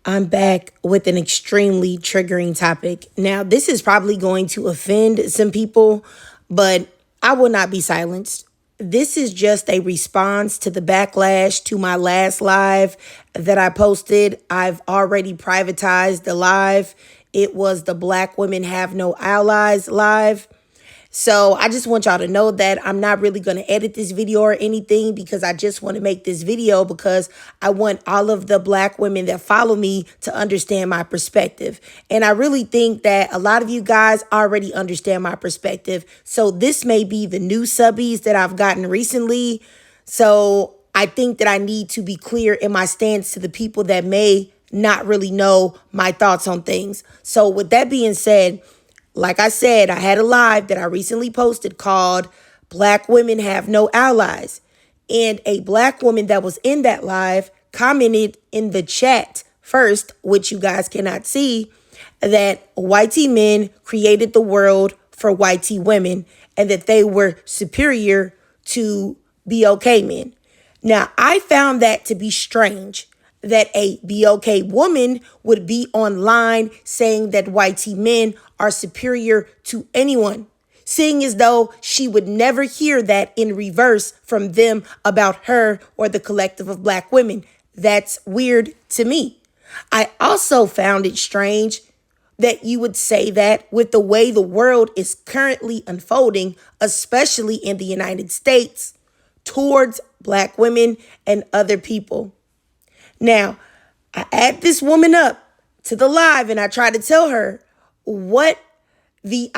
I'm back with an extremely triggering topic. Now, this is probably going to offend some people, but I will not be silenced. This is just a response to the backlash to my last live that I posted. I've already privatized the live. It was the Black Women Have No Allies live. So I just want y'all to know that I'm not really going to edit this video or anything because I just want to make this video because I want all of the Black women that follow me to understand my perspective. And I really think that a lot of you guys already understand my perspective. So this may be the new subbies that I've gotten recently. So I think that I need to be clear in my stance to the people that may not really know my thoughts on things. So with that being said, like I said, I had a live that I recently posted called Black Women Have No Allies. And a Black woman that was in that live commented in the chat first, which you guys cannot see, that whitey men created the world for whitey women and that they were superior to BOK men. Now, I found that to be strange that a BOK woman would be online saying that whitey men are superior to anyone, seeing as though she would never hear that in reverse from them about her or the collective of Black women. That's weird to me. I also found it strange that you would say that with the way the world is currently unfolding, especially in the United States, towards Black women and other people. Now, I add this woman up to the live and I try to tell her what the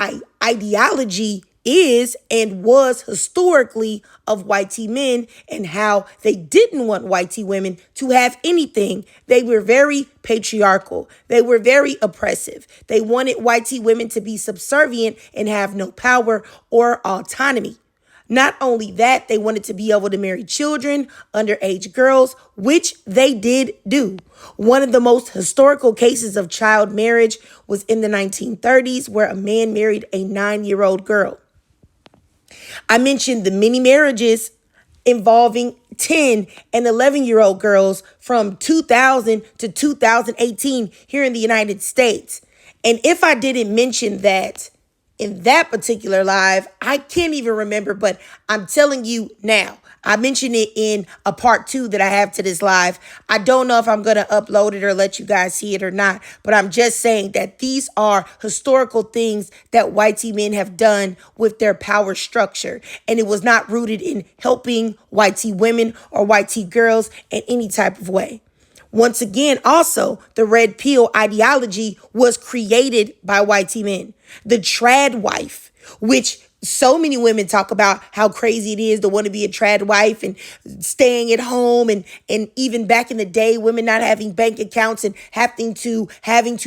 ideology is and was historically of whitey men and how they didn't want whitey women to have anything. They were very patriarchal. They were very oppressive. They wanted whitey women to be subservient and have no power or autonomy. Not only that, they wanted to be able to marry children, underage girls, which they did do. One of the most historical cases of child marriage was in the 1930s, where a man married a 9-year-old girl. I mentioned the many marriages involving 10 and 11-year-old girls from 2000 to 2018 here in the United States. And if I didn't mention that in that particular live, I can't even remember, but I'm telling you now. I mentioned it in a part 2 that I have to this live. I don't know if I'm going to upload it or let you guys see it or not, but I'm just saying that these are historical things that whitey men have done with their power structure. And it was not rooted in helping whitey women or whitey girls in any type of way. Once again, also, the red pill ideology was created by whitey men. The trad wife, which so many women talk about how crazy it is to want to be a trad wife and staying at home. And even back in the day, women not having bank accounts and having to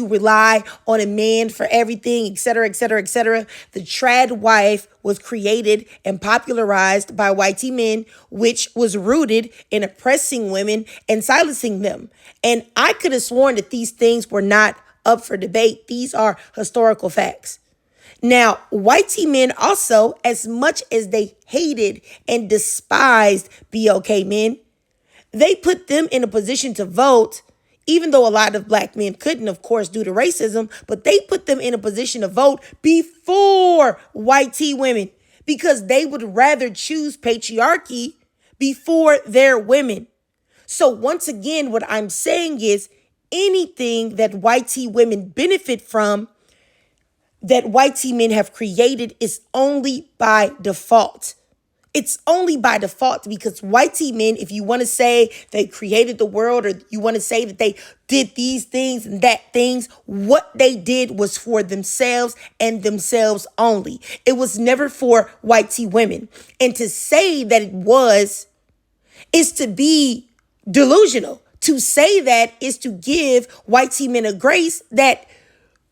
rely on a man for everything, et cetera, et cetera, et cetera. The trad wife was created and popularized by whitey men, which was rooted in oppressing women and silencing them. And I could have sworn that these things were not up for debate. These are historical facts. Now, whitey men also, as much as they hated and despised BOK men, they put them in a position to vote, even though a lot of Black men couldn't, of course, due to racism, but they put them in a position to vote before whitey women because they would rather choose patriarchy before their women. So once again, what I'm saying is anything that whitey women benefit from that whitey men have created is only by default. It's only by default because whitey men, if you want to say they created the world or you want to say that they did these things and that things, what they did was for themselves and themselves only. It was never for whitey women. And to say that it was is to be delusional. To say that is to give whitey men a grace that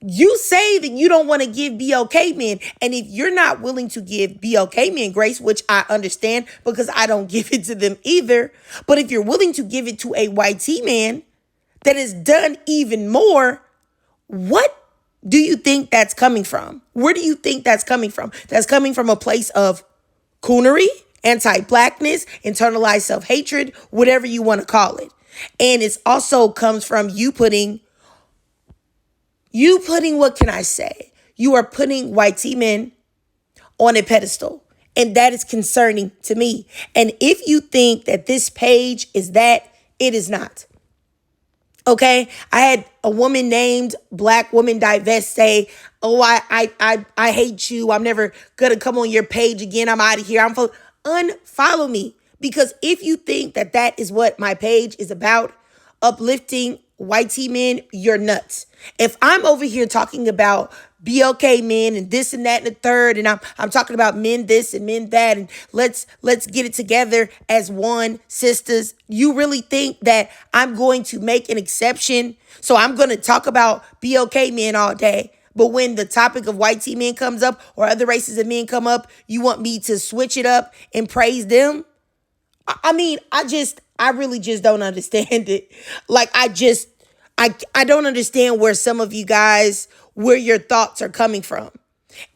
you say that you don't want to give BOK men. And if you're not willing to give BOK men grace, which I understand because I don't give it to them either. But if you're willing to give it to a whitey man that has done even more, what do you think that's coming from? Where do you think that's coming from? That's coming from a place of coonery, anti-Blackness, internalized self-hatred, whatever you want to call it. And it's also comes from you putting, what can I say? You are putting white tea men on a pedestal. And that is concerning to me. And if you think that this page is that, it is not. Okay, I had a woman named Black Woman Divest say, "Oh, I hate you. I'm never gonna come on your page again. I'm out of here. Unfollow me, because if you think that that is what my page is about, uplifting white tea men, you're nuts. If I'm over here talking about BLK men and this and that and the third, and I'm talking about men this and men that, and let's get it together as one, sisters. You really think that I'm going to make an exception? So I'm going to talk about BLK men all day. But when the topic of white tea men comes up or other races of men come up, you want me to switch it up and praise them? I mean, I really just don't understand it. Like, I don't understand where some of you guys, where your thoughts are coming from.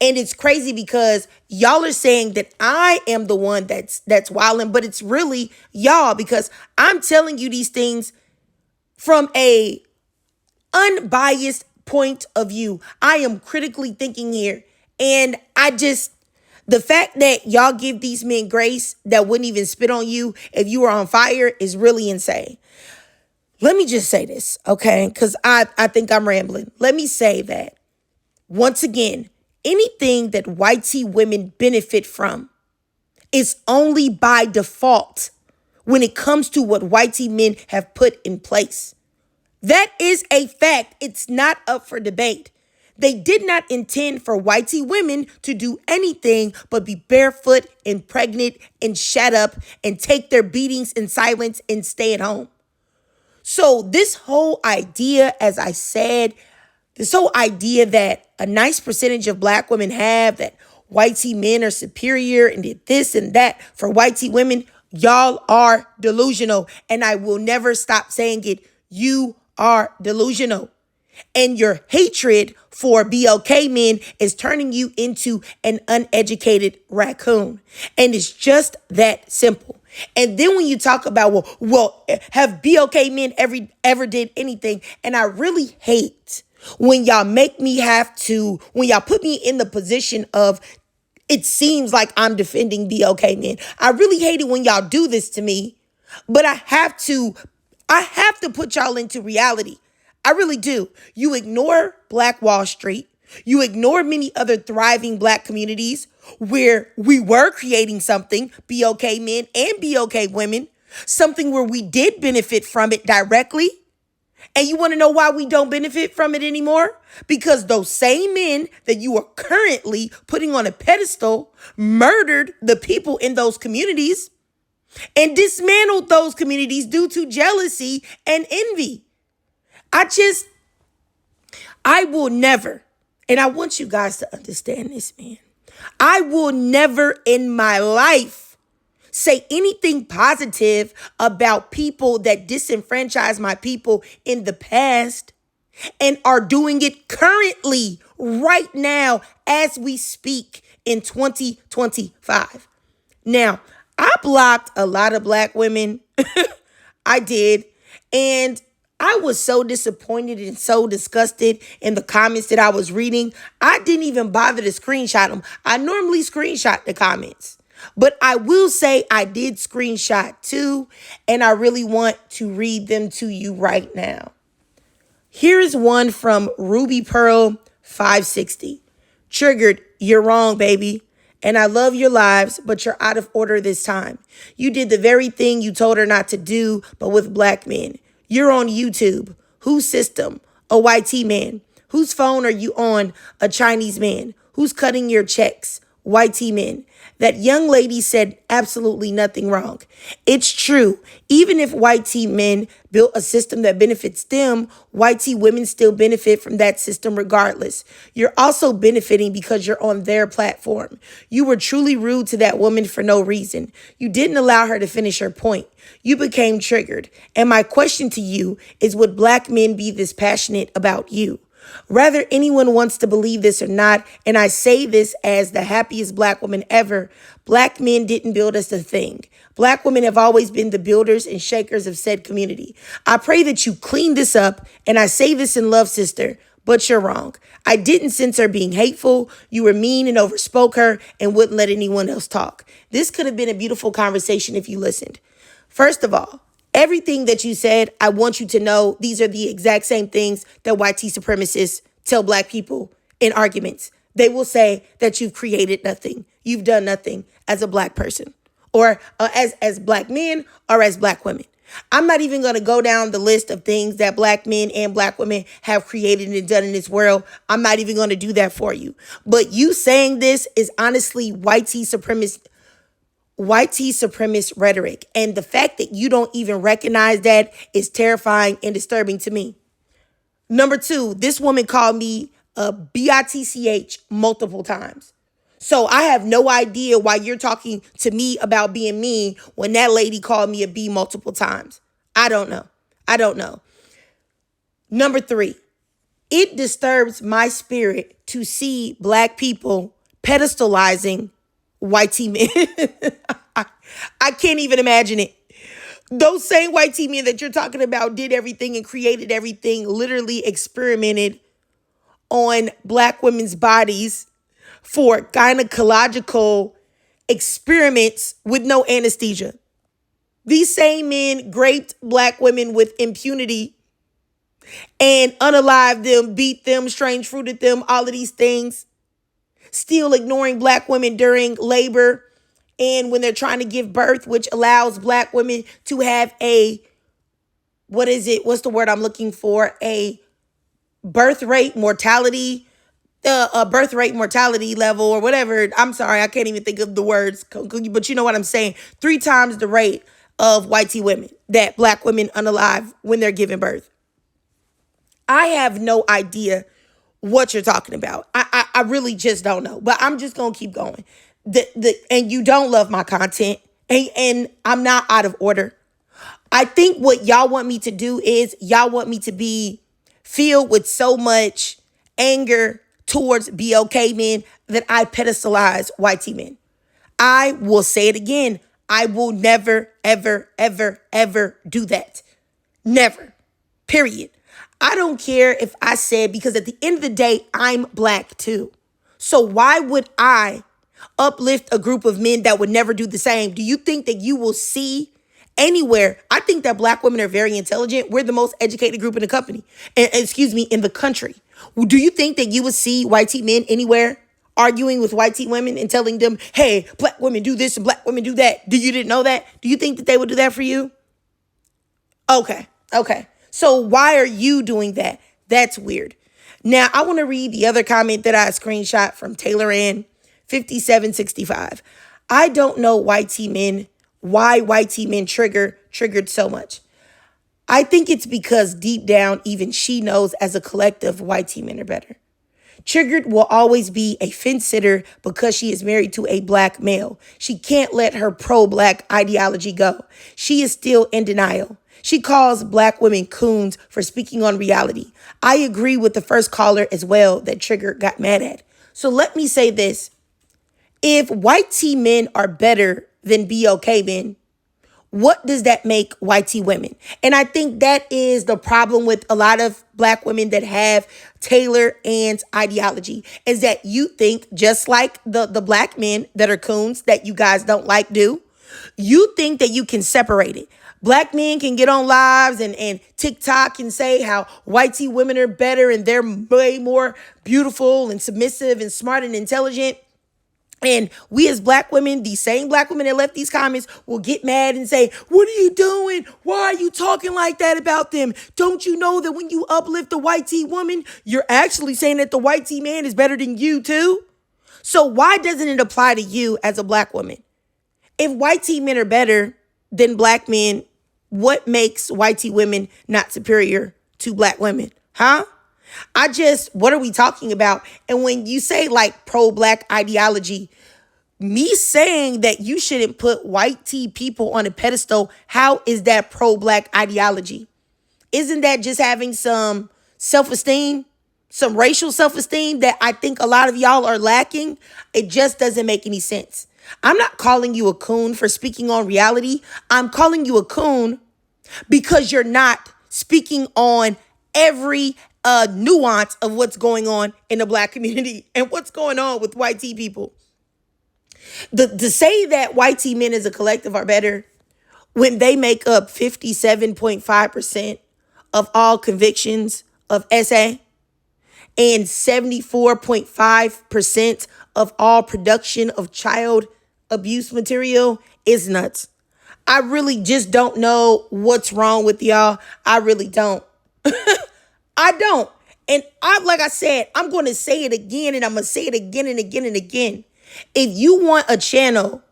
And it's crazy because y'all are saying that I am the one that's wilding, but it's really y'all, because I'm telling you these things from a unbiased point of view. I am critically thinking here. And the fact that y'all give these men grace that wouldn't even spit on you if you were on fire is really insane. Let me just say this, okay? Because I think I'm rambling. Let me say that, once again, anything that white tea women benefit from is only by default when it comes to what white tea men have put in place. That is a fact. It's not up for debate. They did not intend for white tea women to do anything but be barefoot and pregnant and shut up and take their beatings in silence and stay at home. So this whole idea, as I said, this whole idea that a nice percentage of Black women have, that white tea men are superior and did this and that for white tea women, y'all are delusional. And I will never stop saying it. You are delusional. And your hatred for BLK men is turning you into an uneducated raccoon. And it's just that simple. And then when you talk about, well, have BLK men ever did anything? And I really hate when y'all when y'all put me in the position of, it seems like I'm defending BLK men. I really hate it when y'all do this to me, but I have to put y'all into reality. I really do. You ignore Black Wall Street. You ignore many other thriving Black communities where we were creating something, BLK men and BLK women, something where we did benefit from it directly. And you want to know why we don't benefit from it anymore? Because those same men that you are currently putting on a pedestal murdered the people in those communities and dismantled those communities due to jealousy and envy. I will never, and I want you guys to understand this, man. I will never in my life say anything positive about people that disenfranchised my people in the past and are doing it currently, right now, as we speak in 2025. Now, I blocked a lot of Black women. I did. And I was so disappointed and so disgusted in the comments that I was reading. I didn't even bother to screenshot them. I normally screenshot the comments, but I will say I did screenshot too, and I really want to read them to you right now. Here is one from Ruby Pearl 560. Triggered, you're wrong, baby. And I love your lives, but you're out of order this time. You did the very thing you told her not to do, but with Black men. You're on YouTube. Whose system? A white tea man. Whose phone are you on? A Chinese man. Who's cutting your checks? White tea men. That young lady said absolutely nothing wrong. It's true. Even if white tea men built a system that benefits them, white tea women still benefit from that system regardless. You're also benefiting because you're on their platform. You were truly rude to that woman for no reason. You didn't allow her to finish her point. You became triggered. And my question to you is, would Black men be this passionate about you? Whether anyone wants to believe this or not, and I say this as the happiest black woman ever, black men didn't build us a thing. Black women have always been the builders and shakers of said community. I pray that you clean this up, and I say this in love, sister, but you're wrong. I didn't sense her being hateful. You were mean and overspoke her and wouldn't let anyone else talk. This could have been a beautiful conversation if you listened. First of all, everything that you said, I want you to know these are the exact same things that white supremacists tell black people in arguments. They will say that you've created nothing. You've done nothing as a black person or as black men or as black women. I'm not even going to go down the list of things that black men and black women have created and done in this world. I'm not even going to do that for you. But you saying this is honestly white supremacist rhetoric. And the fact that you don't even recognize that is terrifying and disturbing to me. Number two, this woman called me a bitch multiple times. So I have no idea why you're talking to me about being mean when that lady called me a B multiple times. I don't know. Number three, it disturbs my spirit to see black people pedestalizing white men. I can't even imagine it. Those same white men that you're talking about did everything and created everything, literally experimented on black women's bodies for gynecological experiments with no anesthesia. These same men raped black women with impunity and unalived them, beat them, strange fruited them, all of these things, still ignoring black women during labor and when they're trying to give birth, which allows black women to have a, what's the word I'm looking for? A birth rate mortality level or whatever. I'm sorry, I can't even think of the words, but you know what I'm saying. 3 times the rate of white women that black women unalive when they're giving birth. I have no idea what you're talking about. I really just don't know, but I'm just going to keep going. And you don't love my content and I'm not out of order. I think what y'all want me to do is y'all want me to be filled with so much anger towards BOK men that I pedestalize white men. I will say it again. I will never, ever, ever, ever do that. Never. Period. I don't care if I said, because at the end of the day, I'm black too. So why would I uplift a group of men that would never do the same? Do you think that you will see anywhere? I think that black women are very intelligent. We're the most educated group in the company. In the country. Do you think that you would see white men anywhere arguing with white women and telling them, hey, black women do this and black women do that? You didn't know that? Do you think that they would do that for you? Okay. So why are you doing that? That's weird. Now, I want to read the other comment that I screenshot from Taylor Ann 5765. I don't know why white men triggered so much. I think it's because deep down, even she knows as a collective, white men are better. Triggered will always be a fence sitter because she is married to a black male. She can't let her pro-black ideology go. She is still in denial. She calls black women coons for speaking on reality. I agree with the first caller as well that Trigger got mad at. So let me say this. If white men are better than BOK men, what does that make white women? And I think that is the problem with a lot of black women that have Taylor Ann's ideology, is that you think just like the black men that are coons that you guys don't like do, you think that you can separate it. Black men can get on lives and TikTok and say how white women are better and they're way more beautiful and submissive and smart and intelligent. And we as black women, these same black women that left these comments, will get mad and say, what are you doing? Why are you talking like that about them? Don't you know that when you uplift the white woman, you're actually saying that the white man is better than you too? So why doesn't it apply to you as a black woman? If white men are better than black men, what makes white women not superior to black women? Huh? What are we talking about? And when you say like pro-black ideology, me saying that you shouldn't put white people on a pedestal, how is that pro-black ideology? Isn't that just having some self-esteem? some racial self-esteem that I think a lot of y'all are lacking. It just doesn't make any sense. I'm not calling you a coon for speaking on reality. I'm calling you a coon because you're not speaking on every nuance of what's going on in the black community and what's going on with white tea people. To say that white tea men as a collective are better when they make up 57.5% of all convictions of SA and 74.5% of all production of child abuse material is nuts. I really just don't know what's wrong with y'all. I really don't. I don't. And like I said, I'm going to say it again, and I'm going to say it again and again and again. If you want a channel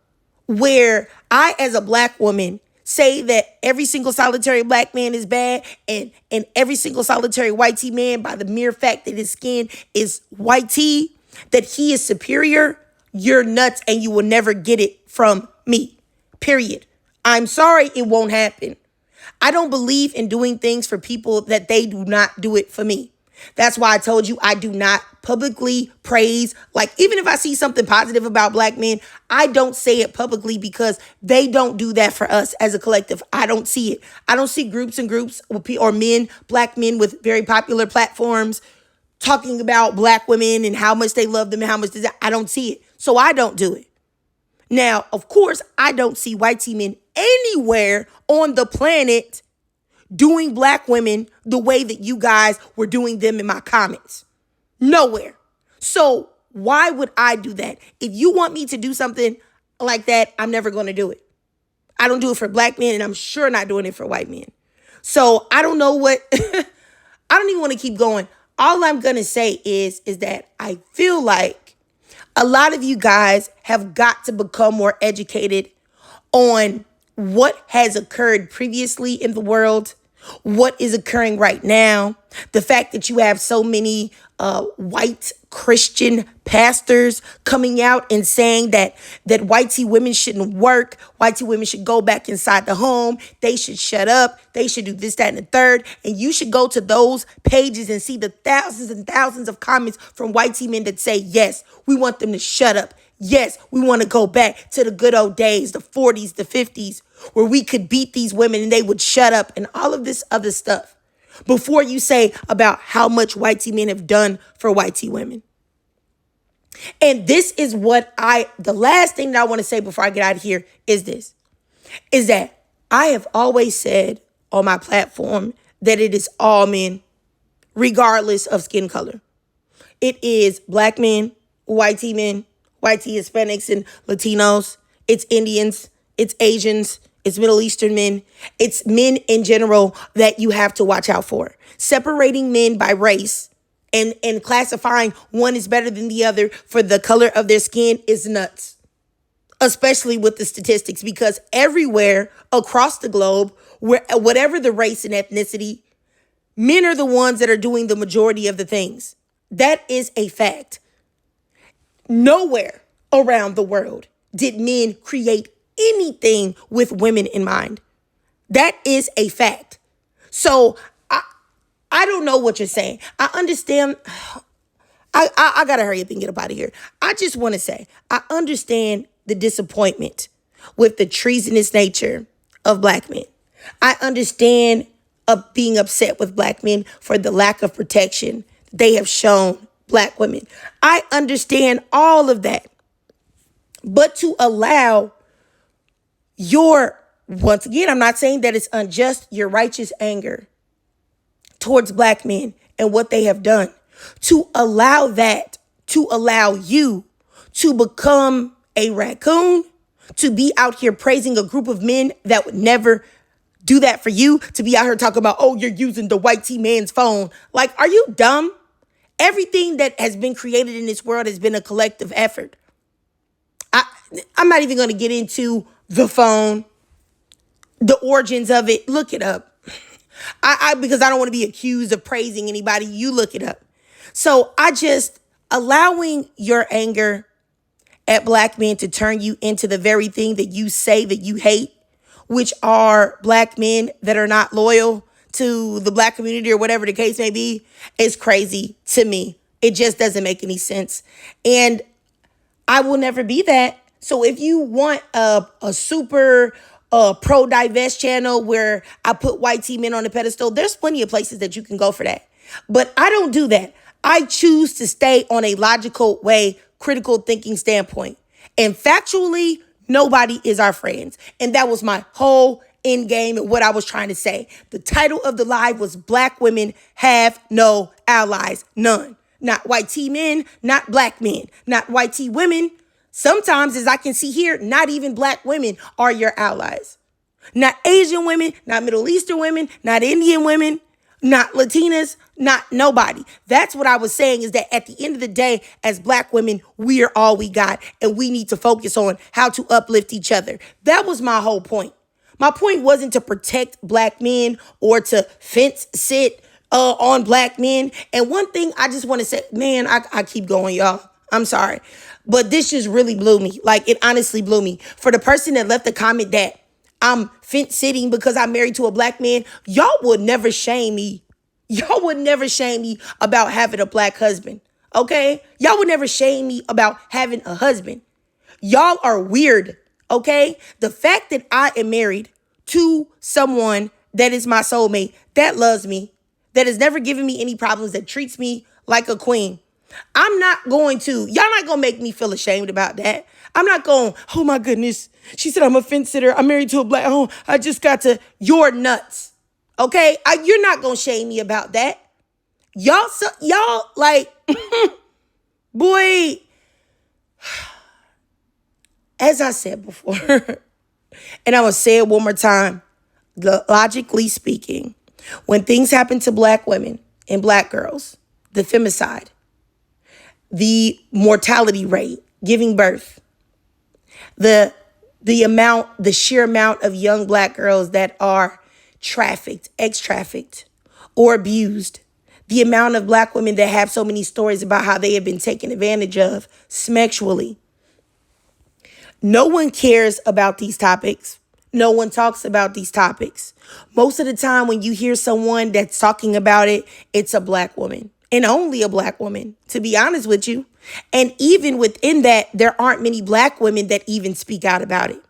where I, as a black woman, say that every single solitary black man is bad and every single solitary white tea man, by the mere fact that his skin is white tea, that he is superior, you're nuts and you will never get it from me. Period. I'm sorry, it won't happen. I don't believe in doing things for people that they do not do it for me. That's why I told you I do not publicly praise. Like, even if I see something positive about black men, I don't say it publicly because they don't do that for us as a collective. I don't see it. I don't see groups and groups or men, black men with very popular platforms talking about black women and how much they love them and how much I don't see it. So I don't do it. Now, of course, I don't see white tea men anywhere on the planet doing black women the way that you guys were doing them in my comments. Nowhere. So why would I do that? If you want me to do something like that, I'm never going to do it. I don't do it for black men, and I'm sure not doing it for white men. So I don't know what, I don't even want to keep going. All I'm going to say is that I feel like a lot of you guys have got to become more educated on what has occurred previously in the world, what is occurring right now, the fact that you have so many white Christian pastors coming out and saying that white tea women shouldn't work, white tea women should go back inside the home, they should shut up, they should do this, that, and the third. And you should go to those pages and see the thousands and thousands of comments from white tea men that say, yes, we want them to shut up. Yes, we want to go back to the good old days, the 40s, the 50s, where we could beat these women and they would shut up and all of this other stuff. Before you say about how much white tea men have done for white tea women. And this is what the last thing that I want to say before I get out of here is this, is that I have always said on my platform that it is all men, regardless of skin color. It is black men, white tea Hispanics and Latinos. It's Indians, it's Asians, it's Middle Eastern men. It's men in general that you have to watch out for. Separating men by race and classifying one is better than the other for the color of their skin is nuts. Especially with the statistics, because everywhere across the globe, whatever the race and ethnicity, men are the ones that are doing the majority of the things. That is a fact. Nowhere around the world did men create anything with women in mind. That is a fact. So I don't know what you're saying. I understand. I got to hurry up and get up out of here. I just want to say, I understand the disappointment with the treasonous nature of black men. I understand being upset with black men for the lack of protection they have shown black women. I understand all of that. But to allow once again, I'm not saying that it's unjust, your righteous anger towards black men and what they have done, to allow you to become a raccoon, to be out here praising a group of men that would never do that for you, to be out here talking about, oh, you're using the white tea man's phone. Like, are you dumb? Everything that has been created in this world has been a collective effort. I'm not even going to get into the phone, the origins of it. Look it up. Because I don't want to be accused of praising anybody. You look it up. So allowing your anger at black men to turn you into the very thing that you say that you hate, which are black men that are not loyal to the black community or whatever the case may be is crazy to me. It just doesn't make any sense. And I will never be that. So if you want a super pro-diverse channel where I put white tea men on the pedestal, there's plenty of places that you can go for that. But I don't do that. I choose to stay on a logical way, critical thinking standpoint. And factually, nobody is our friends. And that was my whole end game and what I was trying to say. The title of the live was Black Women Have No Allies. None. Not white tea men, not black men, not white tea women. Sometimes, as I can see here, not even black women are your allies. Not Asian women, not Middle Eastern women, not Indian women, not Latinas, not nobody. That's what I was saying, is that at the end of the day, as black women, we are all we got, and we need to focus on how to uplift each other. That was my whole point. My point wasn't to protect black men or to fence sit on black men. And one thing I just want to say, man, I keep going, y'all. I'm sorry. But this just really blew me. Like, it honestly blew me. For the person that left the comment that I'm fence sitting because I'm married to a black man, y'all would never shame me. Y'all would never shame me about having a black husband. Okay? Y'all would never shame me about having a husband. Y'all are weird. Okay? The fact that I am married to someone that is my soulmate, that loves me, that has never given me any problems, that treats me like a queen. I'm not going to, y'all not going to make me feel ashamed about that. I'm not going, oh my goodness, she said I'm a fence sitter, I'm married to a black, oh, I just got to, you're nuts. Okay? You're not going to shame me about that. Y'all like, boy, as I said before, and I'm going to say it one more time, logically speaking, when things happen to black women and black girls, the femicide, the mortality rate, giving birth, the sheer amount of young black girls that are trafficked, ex-trafficked, or abused, the amount of black women that have so many stories about how they have been taken advantage of sexually. No one cares about these topics. No one talks about these topics. Most of the time when you hear someone that's talking about it, it's a black woman, and only a black woman, to be honest with you. And even within that, there aren't many black women that even speak out about it.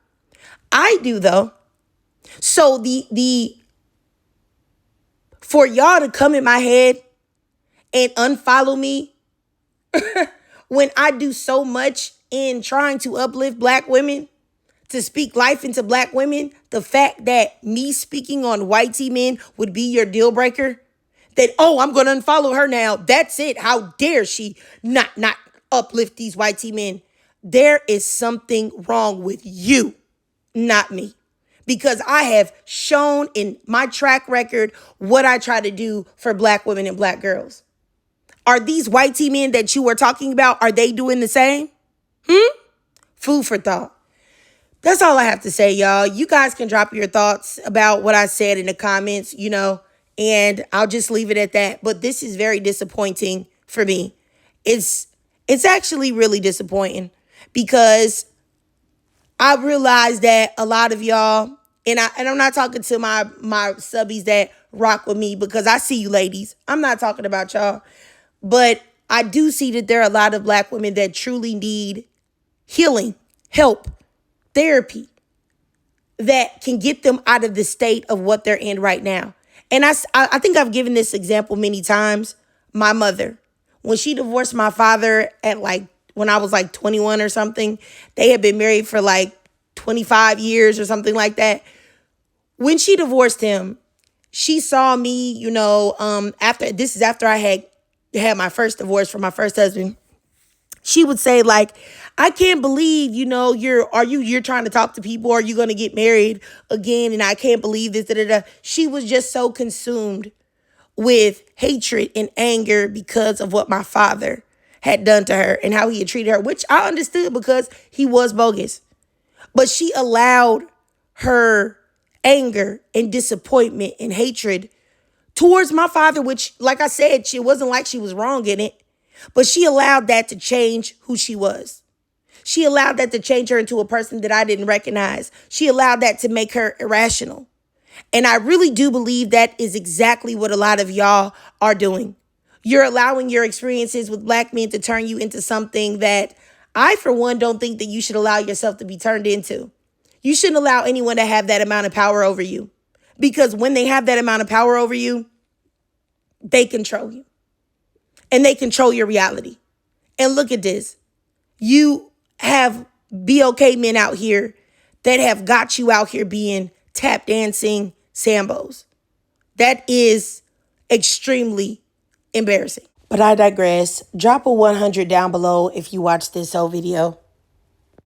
I do, though. So for y'all to come in my head and unfollow me when I do so much in trying to uplift black women, to speak life into black women, the fact that me speaking on white tea men would be your deal breaker, that, oh, I'm going to unfollow her now. That's it. How dare she not uplift these white tea men? There is something wrong with you, not me. Because I have shown in my track record what I try to do for black women and black girls. Are these white tea men that you were talking about, are they doing the same? Food for thought. That's all I have to say, y'all. You guys can drop your thoughts about what I said in the comments, and I'll just leave it at that. But this is very disappointing for me. It's actually really disappointing because I realize that a lot of y'all, and I'm not talking to my subbies that rock with me, because I see you ladies. I'm not talking about y'all. But I do see that there are a lot of black women that truly need healing, help, therapy that can get them out of the state of what they're in right now. And I think I've given this example many times. My mother, when she divorced my father when I was 21 or something, they had been married for 25 years or something like that. When she divorced him, she saw me, after I had my first divorce from my first husband. She would say, I can't believe, you're trying to talk to people. Are you going to get married again? And I can't believe this. Da, da, da. She was just so consumed with hatred and anger because of what my father had done to her and how he had treated her, which I understood because he was bogus. But she allowed her anger and disappointment and hatred towards my father, which, like I said, it wasn't like she was wrong in it. But she allowed that to change who she was. She allowed that to change her into a person that I didn't recognize. She allowed that to make her irrational. And I really do believe that is exactly what a lot of y'all are doing. You're allowing your experiences with black men to turn you into something that I, for one, don't think that you should allow yourself to be turned into. You shouldn't allow anyone to have that amount of power over you, because when they have that amount of power over you, they control you and they control your reality. And look at this. You have BOK men out here that have got you out here being tap dancing Sambos. That is extremely embarrassing. But I digress. Drop a 100 down below if you watched this whole video.